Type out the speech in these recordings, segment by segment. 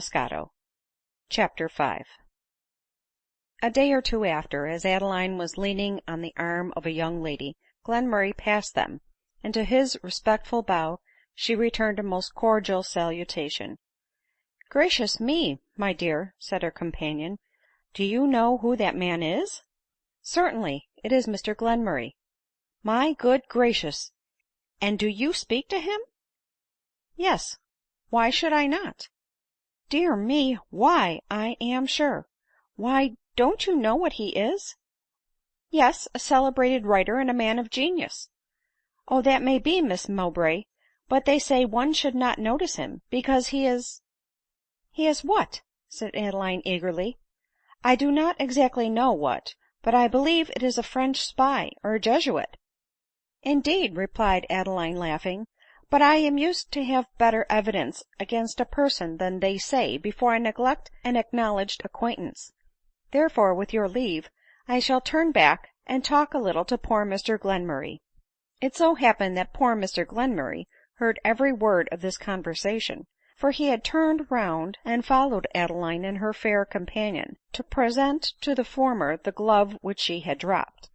Moscato. Chapter V. A day or two after, as Adeline was leaning on the arm of a young lady, Glenmurray passed them, and to his respectful bow she returned a most cordial salutation. " Gracious me, my dear," said her companion, " do you know who that man is ?"" Certainly, it is Mr Glenmurray." " My good gracious ! And do you speak to him ?"" Yes ; why should I not ?"" Dear me, why, I am sure ! Why, don't you know what he is ?"" Yes, a celebrated writer and a man of genius." " Oh, that may be, Miss Mowbray ; but they say one should not notice him, because he is "" He is what ?" said Adeline eagerly. " I do not exactly know what, but I believe it is a French spy, or a Jesuit." " Indeed !" replied Adeline laughing ;" but I am used to have better evidence against a person than they say before I neglect an acknowledged acquaintance. Therefore, with your leave, I shall turn back and talk a little to poor Mr Glenmurray." It so happened that poor Mr Glenmurray heard every word of this conversation ; for he had turned round and followed Adeline and her fair companion, to present to the former the glove which she had dropped ;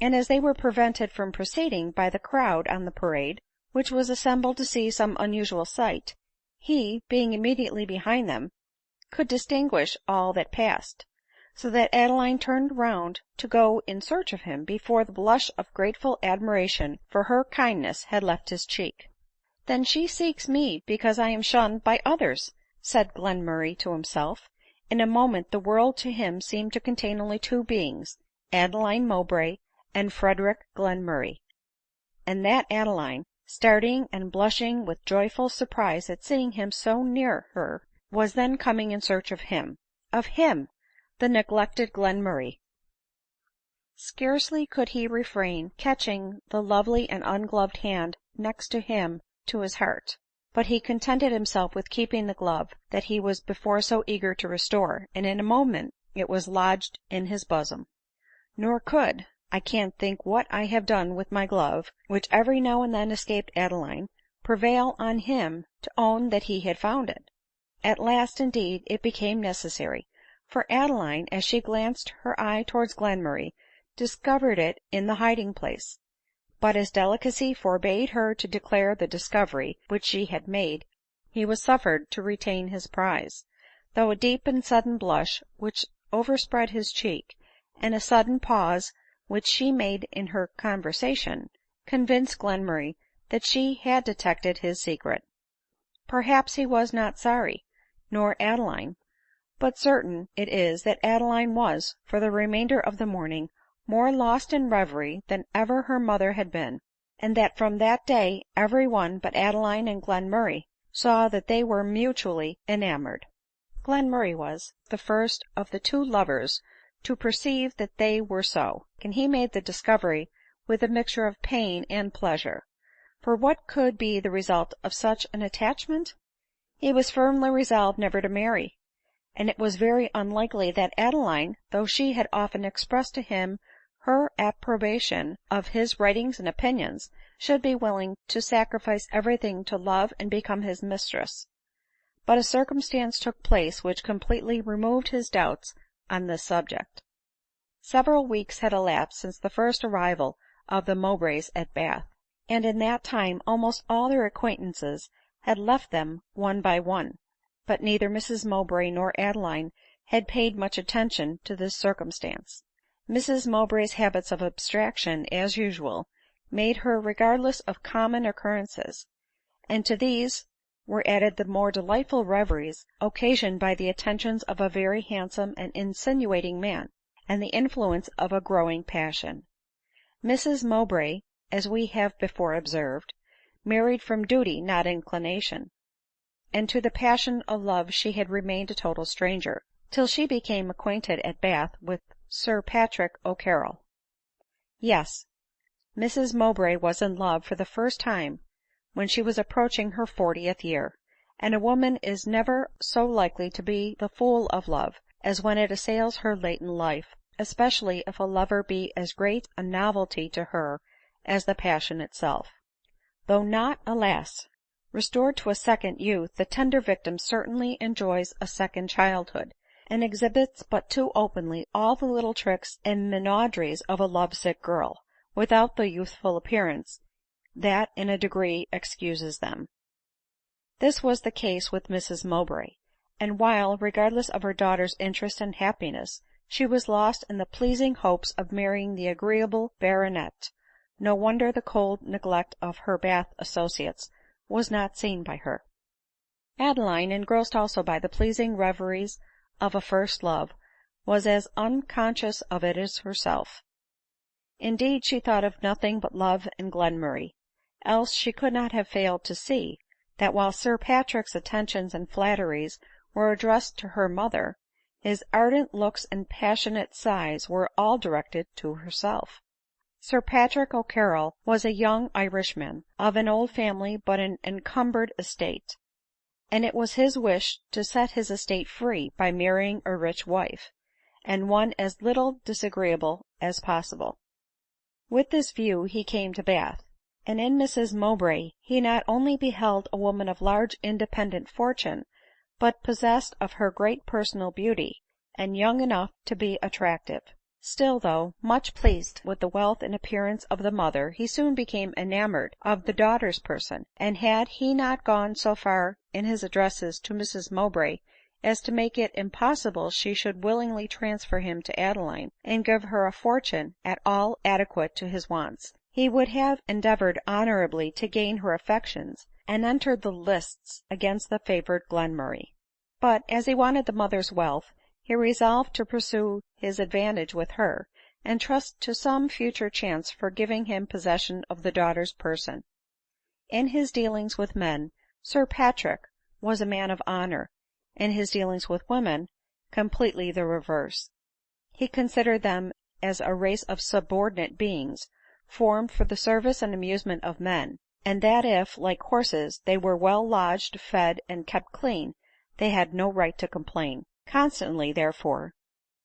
and as they were prevented from proceeding by the crowd on the parade, which was assembled to see some unusual sight, he, being immediately behind them, could distinguish all that passed ; so that Adeline turned round to go in search of him before the blush of grateful admiration for her kindness had left his cheek. " Then she seeks me because I am shunned by others," said Glenmurray to himself. In a moment the world to him seemed to contain only two beings, Adeline Mowbray and Frederic Glenmurray ; and that Adeline, starting and blushing with joyful surprise at seeing him so near her, was then coming in search of him, the neglected Glenmurray. Scarcely could he refrain catching the lovely and ungloved hand next to him to his heart ; but he contented himself with keeping the glove that he was before so eager to restore, and in a moment it was lodged in his bosom. Nor could — I can't think what I have done with my glove, which every now and then escaped Adeline — prevail on him to own that he had found it. At last, indeed, it became necessary ; for Adeline, as she glanced her eye towards Glenmurray, discovered it in the hiding place ; but as delicacy forbade her to declare the discovery which she had made, he was suffered to retain his prize ; though a deep and sudden blush which overspread his cheek, and a sudden pause which she made in her conversation, convinced Glenmurray that she had detected his secret. Perhaps he was not sorry, nor Adeline ; but certain it is that Adeline was, for the remainder of the morning, more lost in reverie than ever her mother had been ; and that from that day every one but Adeline and Glenmurray saw that they were mutually enamored. Glenmurray was the first of the two lovers to perceive that they were so, and he made the discovery with a mixture of pain and pleasure ; for what could be the result of such an attachment ? He was firmly resolved never to marry ; and it was very unlikely that Adeline, though she had often expressed to him her approbation of his writings and opinions, should be willing to sacrifice everything to love and become his mistress. But a circumstance took place which completely removed his doubts on this subject. Several weeks had elapsed since the first arrival of the Mowbrays at Bath ; and in that time almost all their acquaintances had left them one by one ; but neither Mrs Mowbray nor Adeline had paid much attention to this circumstance. Mrs Mowbray's habits of abstraction, as usual, made her regardless of common occurrences ; and to these were added the more delightful reveries occasioned by the attentions of a very handsome and insinuating man, and the influence of a growing passion. Mrs Mowbray, as we have before observed, married from duty not inclination ; and to the passion of love she had remained a total stranger, till she became acquainted at Bath with Sir Patrick O'Carrol. Yes, Mrs Mowbray was in love for the first time when she was approaching her 40th year ; and a woman is never so likely to be the fool of love as when it assails her late in life, especially if a lover be as great a novelty to her as the passion itself ; though not, alas Restored to a second youth, the tender victim certainly enjoys a second childhood, and exhibits but too openly all the little tricks and minauderies of a lovesick girl, without the youthful appearance that in a degree excuses them. This was the case with Mrs Mowbray; and while, regardless of her daughter's interest and happiness, she was lost in the pleasing hopes of marrying the agreeable baronet, no wonder the cold neglect of her Bath associates was not seen by her. Adeline, engrossed also by the pleasing reveries of a first love, was as unconscious of it as herself. Indeed, she thought of nothing but love and Glenmurray, else she could not have failed to see that while Sir Patrick's attentions and flatteries were addressed to her mother, his ardent looks and passionate sighs were all directed to herself. Sir Patrick O'Carroll was a young Irishman, of an old family but an encumbered estate, and it was his wish to set his estate free by marrying a rich wife, and one as little disagreeable as possible. With this view he came to Bath, and in Mrs Mowbray he not only beheld a woman of large independent fortune, but possessed of her great personal beauty, and young enough to be attractive. Still, though much pleased with the wealth and appearance of the mother, he soon became enamored of the daughter's person, and had he not gone so far in his addresses to Mrs Mowbray as to make it impossible she should willingly transfer him to Adeline, and give her a fortune at all adequate to his wants, he would have endeavored honorably to gain her affections, and entered the lists against the favored Glenmurray. But, as he wanted the mother's wealth, he resolved to pursue his advantage with her, and trust to some future chance for giving him possession of the daughter's person. In his dealings with men, Sir Patrick was a man of honor; in his dealings with women, completely the reverse. He considered them as a race of subordinate beings, formed for the service and amusement of men, and that if, like horses, they were well lodged, fed, and kept clean, they had no right to complain. Constantly, therefore,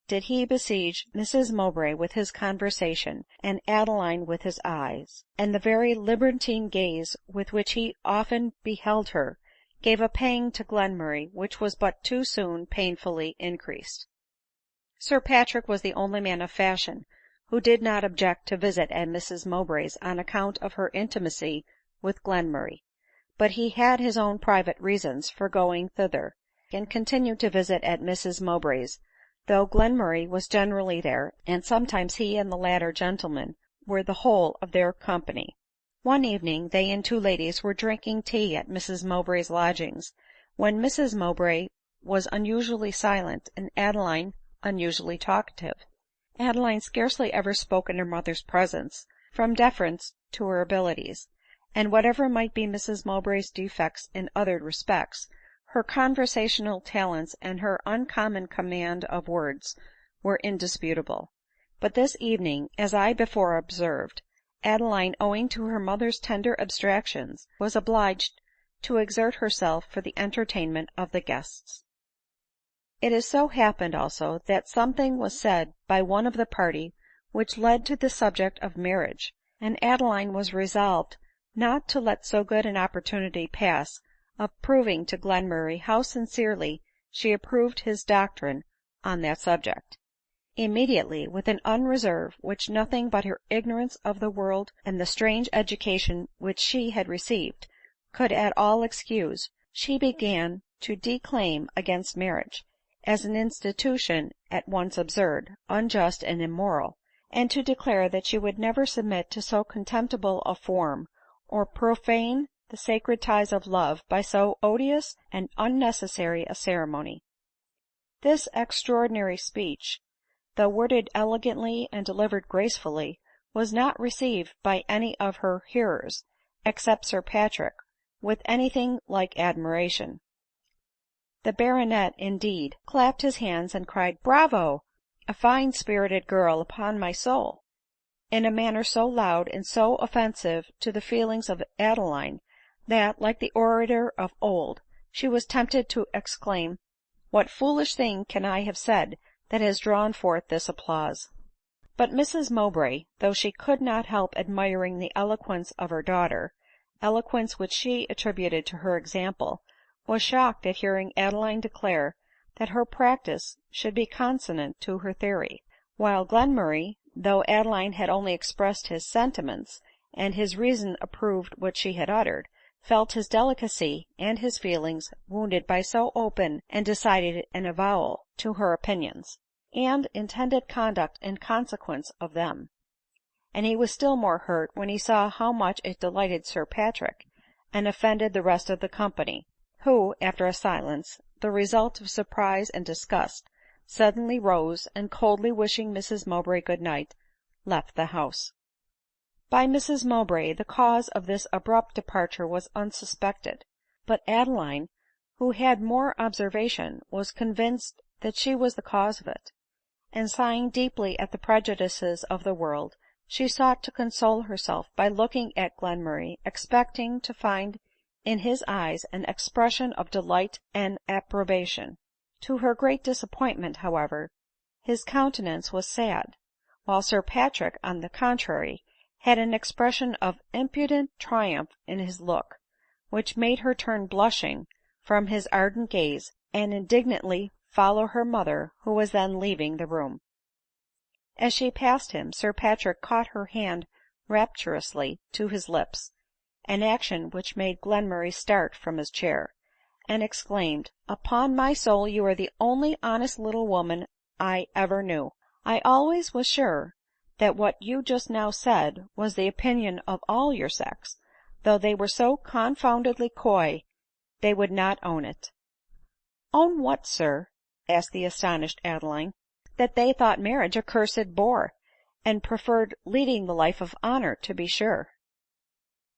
did he besiege Mrs Mowbray with his conversation, and Adeline with his eyes; and the very libertine gaze with which he often beheld her gave a pang to Glenmurray which was but too soon painfully increased. Sir Patrick was the only man of fashion who did not object to visit at Mrs Mowbray's on account of her intimacy with Glenmurray; but he had his own private reasons for going thither, and continued to visit at Mrs Mowbray's, though Glenmurray was generally there, and sometimes he and the latter gentleman were the whole of their company. One evening they and two ladies were drinking tea at Mrs Mowbray's lodgings, when Mrs Mowbray was unusually silent, and Adeline unusually talkative. Adeline scarcely ever spoke in her mother's presence, from deference to her abilities; and whatever might be Mrs Mowbray's defects in other respects, her conversational talents and her uncommon command of words were indisputable. But this evening, as I before observed, Adeline, owing to her mother's tender abstractions, was obliged to exert herself for the entertainment of the guests. It so happened also that something was said by one of the party which led to the subject of marriage, and Adeline was resolved not to let so good an opportunity pass of proving to Glenmurray how sincerely she approved his doctrine on that subject. Immediately, with an unreserve which nothing but her ignorance of the world and the strange education which she had received could at all excuse, she began to declaim against marriage, as an institution at once absurd, unjust, and immoral, and to declare that she would never submit to so contemptible a form, or profane the sacred ties of love by so odious and unnecessary a ceremony. This extraordinary speech, though worded elegantly and delivered gracefully, was not received by any of her hearers, except Sir Patrick, with anything like admiration. The baronet, indeed, clapped his hands and cried, "Bravo! A fine spirited girl, upon my soul!" in a manner so loud and so offensive to the feelings of Adeline, that, like the orator of old, she was tempted to exclaim, "What foolish thing can I have said that has drawn forth this applause?" But Mrs Mowbray, though she could not help admiring the eloquence of her daughter, eloquence which she attributed to her example, was shocked at hearing Adeline declare that her practice should be consonant to her theory; while Glenmurray, though Adeline had only expressed his sentiments, and his reason approved what she had uttered, felt his delicacy and his feelings wounded by so open and decided an avowal to her opinions, and intended conduct in consequence of them; and he was still more hurt when he saw how much it delighted Sir Patrick, and offended the rest of the company, who, after a silence, the result of surprise and disgust, suddenly rose, and coldly wishing Mrs Mowbray good night, left the house. By Mrs Mowbray the cause of this abrupt departure was unsuspected; but Adeline, who had more observation, was convinced that she was the cause of it; and sighing deeply at the prejudices of the world, she sought to console herself by looking at Glenmurray, expecting to find in his eyes an expression of delight and approbation. To her great disappointment, however, his countenance was sad, while Sir Patrick, on the contrary, had an expression of impudent triumph in his look, which made her turn blushing from his ardent gaze, and indignantly follow her mother, who was then leaving the room. As she passed him, Sir Patrick caught her hand rapturously to his lips, an action which made Glenmurray start from his chair, and exclaimed, "Upon my soul you are the only honest little woman I ever knew. I always was sure that what you just now said was the opinion of all your sex, though they were so confoundedly coy they would not own it." "Own what, sir?" asked the astonished Adeline. "That they thought marriage a cursed bore, and preferred leading the life of honor, to be sure."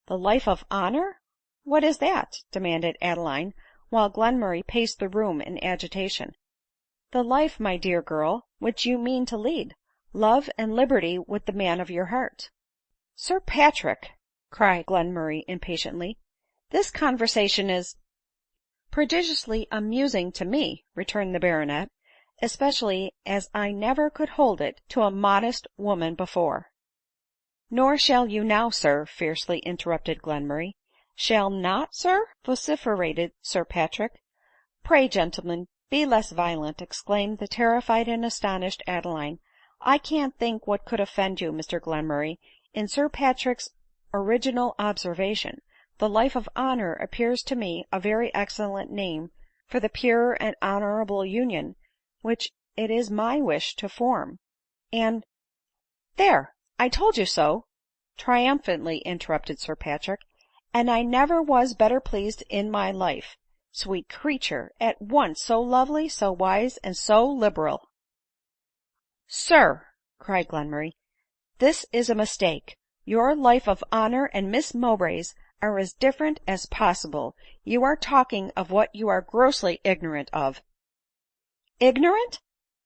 "The life of honor? What is that?" demanded Adeline, while Glenmurray paced the room in agitation. "The life, my dear girl, which you mean to lead — love and liberty with the man of your heart." "Sir Patrick," cried Glenmurray impatiently, "this conversation is—" "Prodigiously amusing to me," returned the baronet, "especially as I never could hold it to a modest woman before." "Nor shall you now, sir," fiercely interrupted Glenmurray. "Shall not, sir?" vociferated Sir Patrick. "Pray, gentlemen, be less violent," exclaimed the terrified and astonished Adeline. "I can't think what could offend you, Mr Glenmurray. In Sir Patrick's original observation, the life of honor appears to me a very excellent name for the pure and honorable union which it is my wish to form, and—" "There, I told you so," triumphantly interrupted Sir Patrick, "and I never was better pleased in my life. Sweet creature! At once so lovely, so wise, and so liberal." "Sir," cried Glenmurray, "this is a mistake. Your life of honor and Miss Mowbray's are as different as possible. You are talking of what you are grossly ignorant of." "Ignorant?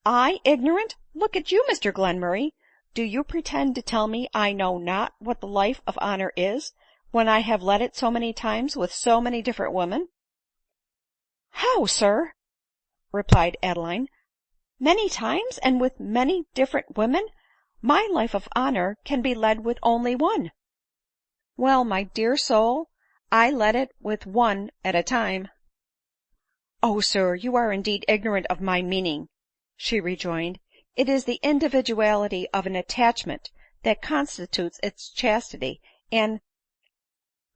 I ignorant? Look at you, Mr Glenmurray. Do you pretend to tell me I know not what the life of honor is, when I have led it so many times with so many different women?" "How, sir?" replied Adeline, "many times, and with many different women? My life of honor can be led with only one." "Well, my dear soul, I led it with one at a time." "Oh, sir, you are indeed ignorant of my meaning," she rejoined. "It is the individuality of an attachment that constitutes its chastity, and—"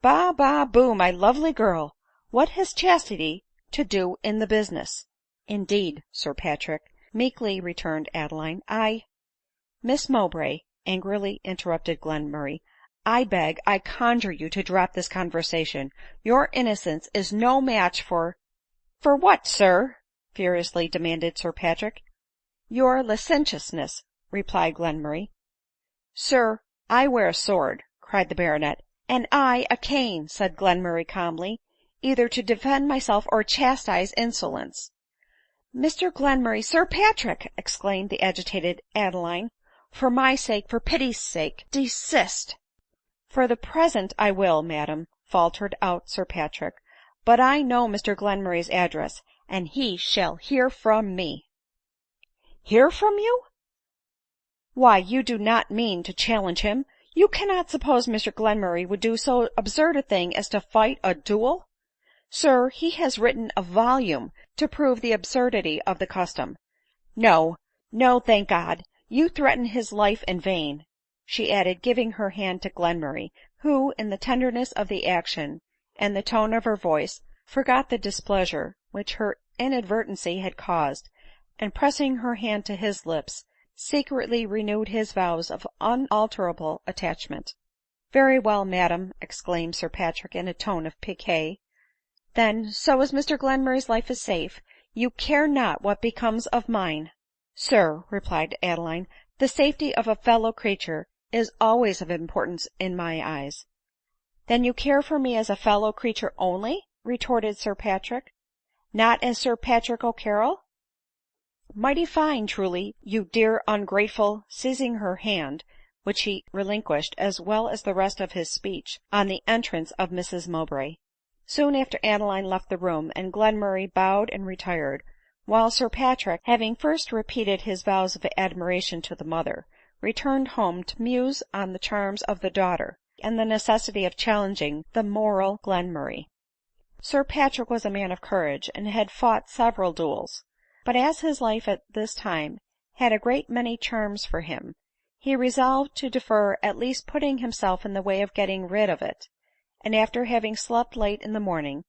"Ba, ba, boo, my lovely girl! What has chastity to do in the business?" "Indeed, Sir Patrick," meekly returned Adeline, "Miss Mowbray," angrily interrupted Glenmurray, "I beg, I conjure you to drop this conversation. Your innocence is no match for—" "For what, sir?" furiously demanded Sir Patrick. "Your licentiousness," replied Glenmurray. "Sir, I wear a sword," cried the baronet. "And I a cane," said Glenmurray calmly, "either to defend myself or chastise insolence." "Mr Glenmurray! Sir Patrick!" exclaimed the agitated Adeline, "for my sake, for pity's sake, desist." "For the present I will, madam," faltered out Sir Patrick; "but I know Mr Glenmurray's address, and he shall hear from me." "Hear from you? Why, you do not mean to challenge him? You cannot suppose Mr Glenmurray would do so absurd a thing as to fight a duel? Sir, he has written a volume to prove the absurdity of the custom. No, no, thank God, you threaten his life in vain," she added, giving her hand to Glenmurray, who, in the tenderness of the action and the tone of her voice, forgot the displeasure which her inadvertency had caused, and pressing her hand to his lips, secretly renewed his vows of unalterable attachment. " Very well, madam," exclaimed Sir Patrick in a tone of pique, " then, so as Mr Glenmurray's life is safe, you care not what becomes of mine." " Sir," replied Adeline, " the safety of a fellow creature is always of importance in my eyes." " Then you care for me as a fellow creature only ?" retorted Sir Patrick, " not as Sir Patrick O'Carrol ?"" Mighty fine, truly, you dear ungrateful," seizing her hand, which he relinquished, as well as the rest of his speech, on the entrance of Mrs Mowbray. Soon after Adeline left the room, and Glenmurray bowed and retired, while Sir Patrick, having first repeated his vows of admiration to the mother, returned home to muse on the charms of the daughter, and the necessity of challenging the moral Glenmurray. Sir Patrick was a man of courage, and had fought several duels ; but as his life at this time had a great many charms for him, he resolved to defer at least putting himself in the way of getting rid of it ; and after having slept late in the morning,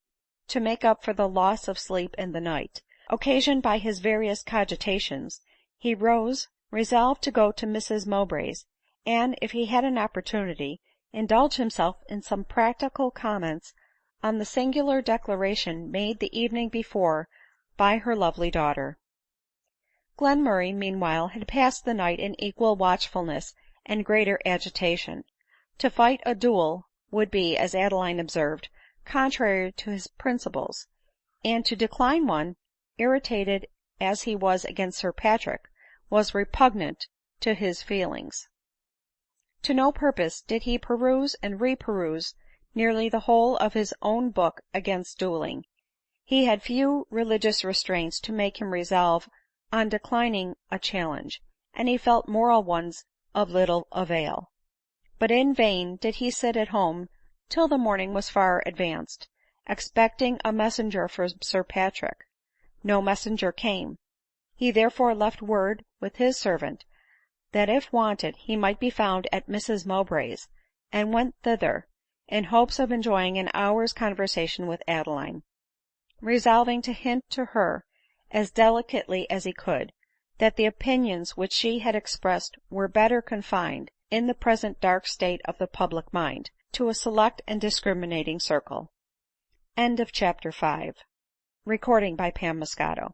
to make up for the loss of sleep in the night, occasioned by his various cogitations, he rose, resolved to go to Mrs Mowbray's, and, if he had an opportunity, indulge himself in some practical comments on the singular declaration made the evening before by her lovely daughter. Glenmurray, meanwhile, had passed the night in equal watchfulness and greater agitation. To fight a duel would be, as Adeline observed, contrary to his principles ; and to decline one, irritated as he was against Sir Patrick, was repugnant to his feelings. To no purpose did he peruse and reperuse nearly the whole of his own book against duelling. He had few religious restraints to make him resolve on declining a challenge, and he felt moral ones of little avail. But in vain did he sit at home till the morning was far advanced, expecting a messenger from Sir Patrick. No messenger came. He therefore left word with his servant that if wanted he might be found at Mrs Mowbray's, and went thither, in hopes of enjoying an hour's conversation with Adeline, resolving to hint to her, as delicately as he could, that the opinions which she had expressed were better confined, in the present dark state of the public mind, to a select and discriminating circle. CHAPTER VI. Recording by Pam Moscato.